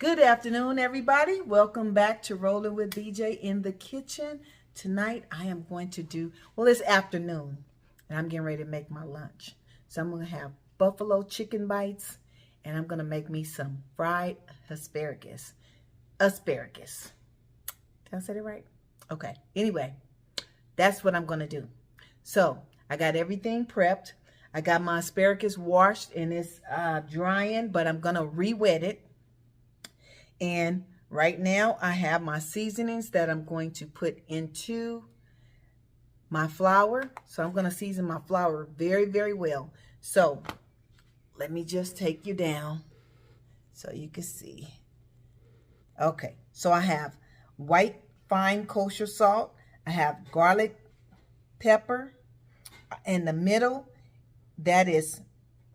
Good afternoon, everybody. Welcome back to Rolling with BJ in the kitchen. Tonight, I am going to do, well, it's afternoon, and I'm getting ready to make my lunch. So I'm going to have buffalo chicken bites, and I'm going to make me some fried asparagus. Asparagus. Did I say that right? Okay. Anyway, that's what I'm going to do. So I got everything prepped. I got my asparagus washed, and it's drying, but I'm going to re-wet it. And right now I have my seasonings that I'm going to put into my flour. So I'm going to season my flour very, very well. So let me just take you down so you can see. Okay, so I have white fine kosher salt. I have garlic pepper. In the middle, that is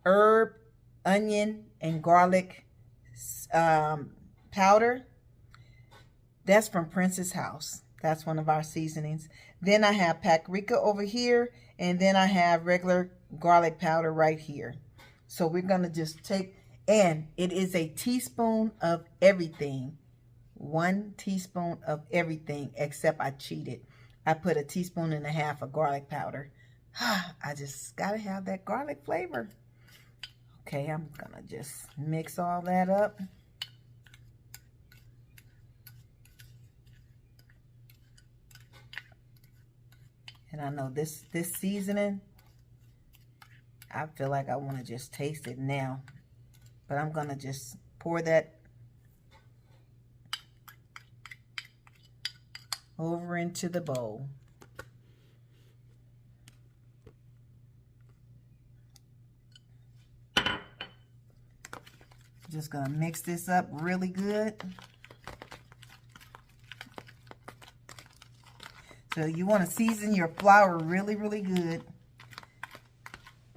herb, onion, and garlic powder. That's from Prince's House. That's one of our seasonings. Then I have paprika over here, and then I have regular garlic powder right here. So we're going to just take, and it is a teaspoon of everything. 1 teaspoon of everything, except I cheated. I put 1.5 teaspoons of garlic powder. I just got to have that garlic flavor. Okay, I'm going to just mix all that up. And I know this seasoning, I feel like I want to just taste it now. But I'm going to just pour that over into the bowl. Just going to mix this up really good. So you want to season your flour really, really good,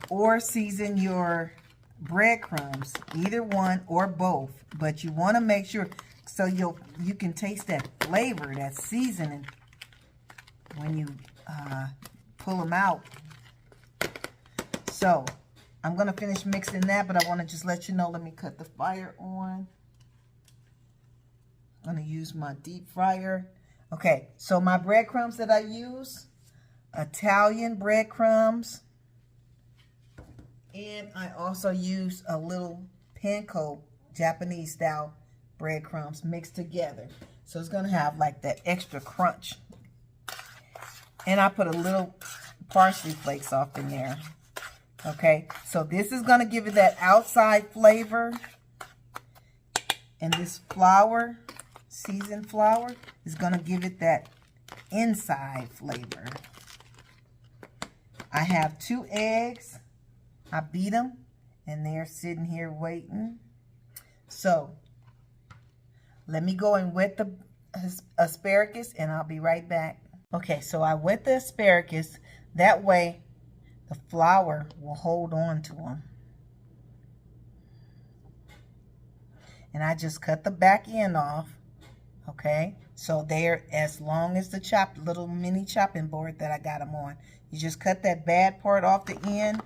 or season your breadcrumbs, either one or both. But you want to make sure so you can taste that flavor, that seasoning when you pull them out. So I'm going to finish mixing that, but I want to just let you know, let me cut the fire on. I'm going to use my deep fryer. Okay, so my breadcrumbs that I use, Italian breadcrumbs, and I also use a little panko, Japanese style breadcrumbs mixed together. So it's going to have like that extra crunch. And I put a little parsley flakes off in there. Okay, so this is going to give it that outside flavor. And this flour, seasoned flour, is going to give it that inside flavor. I have 2 eggs. I beat them, and they're sitting here waiting. So let me go and wet the asparagus, and I'll be right back. Okay, so I wet the asparagus. That way the flour will hold on to them. And I just cut the back end off. Okay, so they're as long as the little mini chopping board that I got them on. You just cut that bad part off the end.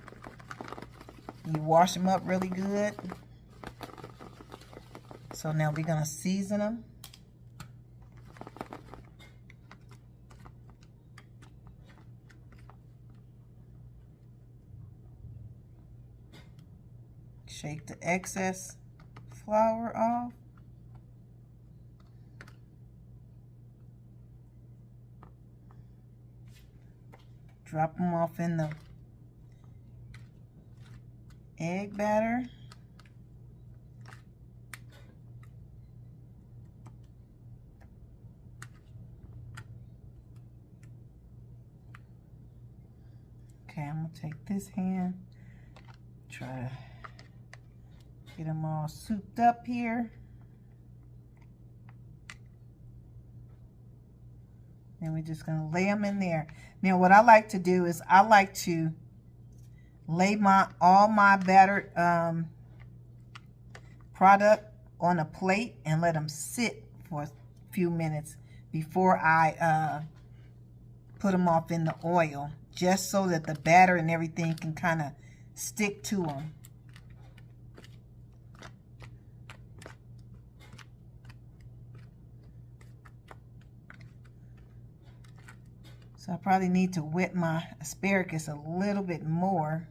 You wash them up really good. So now we're going to season them. Shake the excess flour off. Drop them off in the egg batter. Okay, I'm going to take this hand, try to get them all souped up here. And we're just going to lay them in there. Now, what I like to do is I like to lay all my battered product on a plate and let them sit for a few minutes before I put them off in the oil, just so that the batter and everything can kind of stick to them. So I probably need to wet my asparagus a little bit more.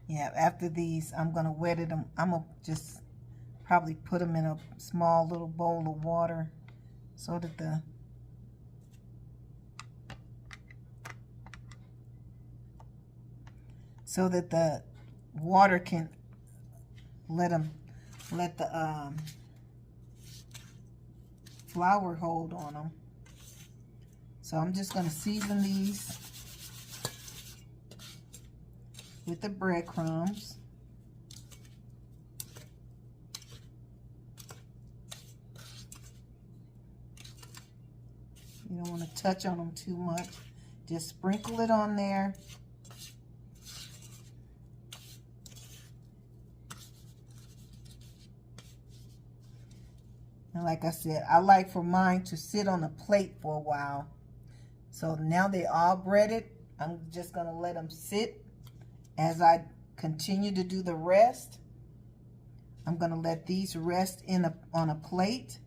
Yeah, after these, I'm going to wet it. I'm going to just probably put them in a small little bowl of water so that the water can let the flour hold on them. So I'm just going to season these with the breadcrumbs. You don't want to touch on them too much. Just sprinkle it on there. And like I said, I like for mine to sit on a plate for a while. So now they're all breaded. I'm just going to let them sit as I continue to do the rest. I'm going to let these rest on a plate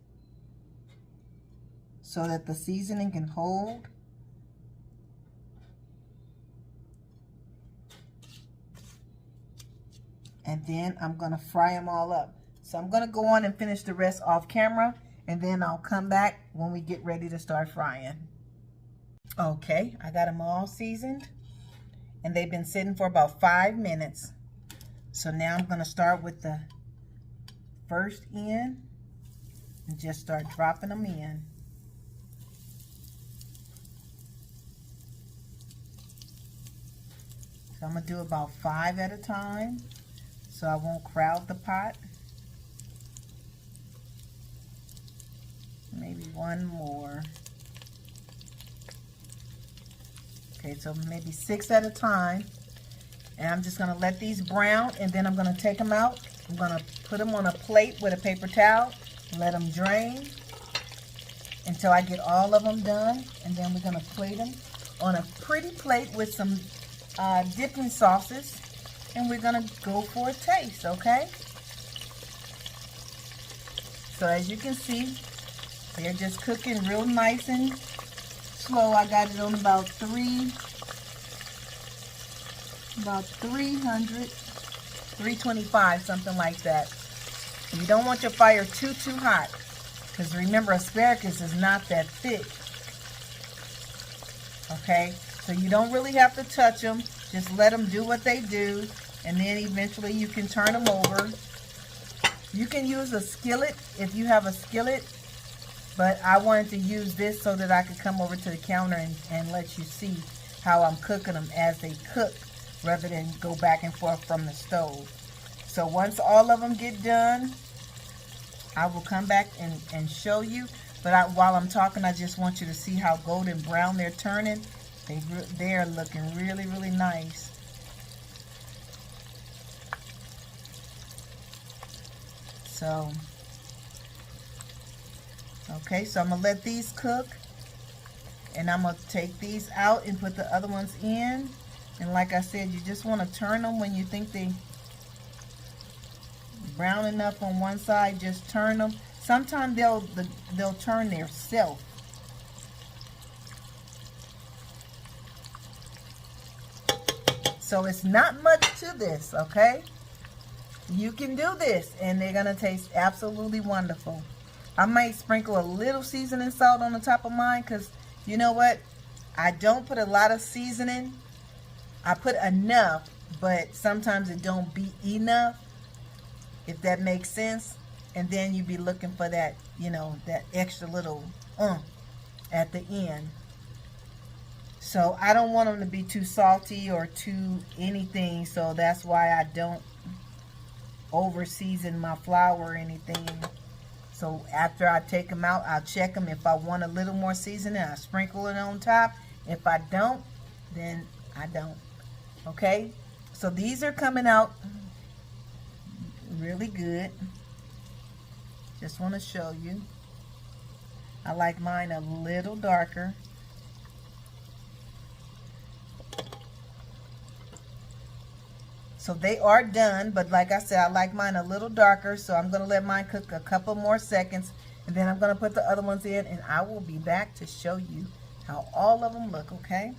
so that the seasoning can hold. And then I'm going to fry them all up. So I'm going to go on and finish the rest off camera, and then I'll come back when we get ready to start frying. Okay, I got them all seasoned, and they've been sitting for about 5 minutes. So now I'm going to start with the first end and just start dropping them in. So I'm going to do about 5 at a time so I won't crowd the pot. Maybe one more. Okay, so maybe 6 at a time. And I'm just going to let these brown, and then I'm going to take them out. I'm going to put them on a plate with a paper towel, let them drain until I get all of them done. And then we're going to plate them on a pretty plate with some dipping sauces. And we're going to go for a taste, okay? So as you can see, they're just cooking real nice and slow. I got it on about 300, 325, something like that. You don't want your fire too hot, because remember, asparagus is not that thick. Okay, so you don't really have to touch them. Just let them do what they do, and then eventually you can turn them over. You can use a skillet if you have a skillet, but I wanted to use this so that I could come over to the counter and let you see how I'm cooking them as they cook, rather than go back and forth from the stove. So once all of them get done, I will come back and show you. But while I'm talking, I just want you to see how golden brown they're turning. They're looking really, really nice. So, okay, so I'm going to let these cook. And I'm going to take these out and put the other ones in. And like I said, you just want to turn them when you think they brown enough on one side. Just turn them. Sometimes they'll turn themselves. So it's not much to this, okay? You can do this, and they're going to taste absolutely wonderful. I might sprinkle a little seasoning salt on the top of mine, because you know what? I don't put a lot of seasoning. I put enough, but sometimes it don't be enough, if that makes sense. And then you be looking for that, you know, that extra little at the end. So I don't want them to be too salty or too anything, so that's why I don't over season my flour or anything. So after I take them out, I'll check them. If I want a little more seasoning, I'll sprinkle it on top. If I don't, then I don't. Okay, so these are coming out really good. Just want to show you. I like mine a little darker. So they are done, but like I said, I like mine a little darker, so I'm going to let mine cook a couple more seconds, And then I'm going to put the other ones in, and I will be back to show you how all of them look, okay?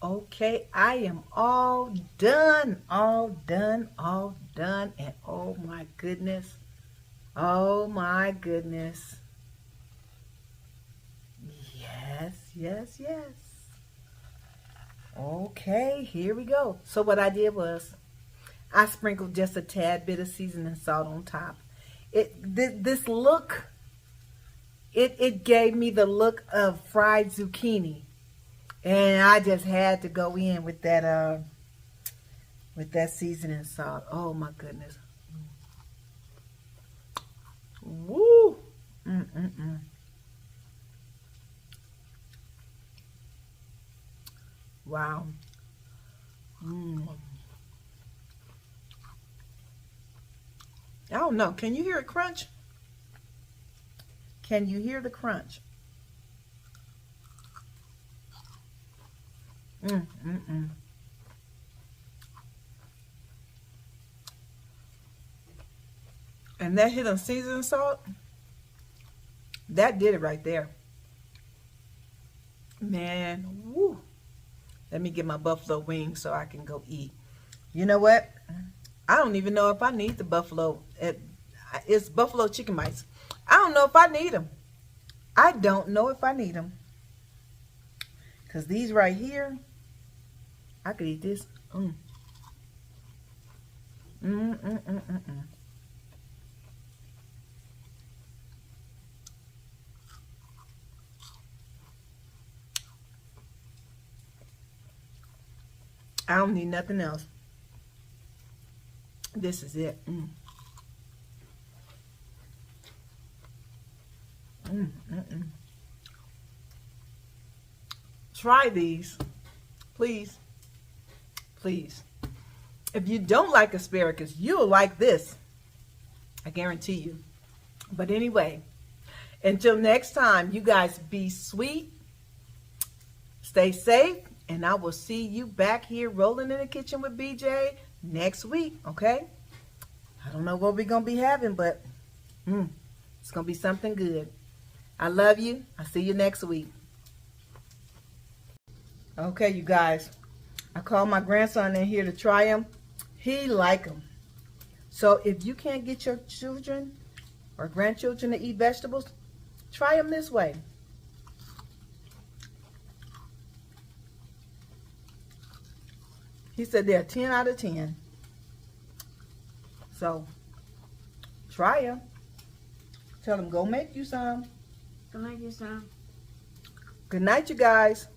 Okay, I am all done, all done, all done. And oh my goodness. Oh my goodness. Yes, yes, yes. Okay, here we go. So what I did was I sprinkled just a tad bit of seasoning salt on top. This look, it gave me the look of fried zucchini. And I just had to go in with that seasoning salt. Oh my goodness. Woo! Mm-mm-mm. Wow. Mm. I don't know. Can you hear it crunch? Can you hear the crunch? Mm-mm-mm. And that hit on seasoning salt, that did it right there. Man, woo. Let me get my buffalo wings so I can go eat. You know what? I don't even know if I need the buffalo. It's buffalo chicken bites. I don't know if I need them. I don't know if I need them. Because these right here, I could eat this. I don't need nothing else. This is it. Try these, please, please. If you don't like asparagus, you'll like this. I guarantee you. But anyway, until next time, you guys be sweet, stay safe, and I will see you back here rolling in the kitchen with BJ next week, okay? I don't know what we're going to be having, but it's going to be something good. I love you. I'll see you next week. Okay, you guys. I called my grandson in here to try them. He like them. So if you can't get your children or grandchildren to eat vegetables, try them this way. He said they're 10 out of 10. So, try them. Tell them, go make you some. Go make you some. Good night, you guys.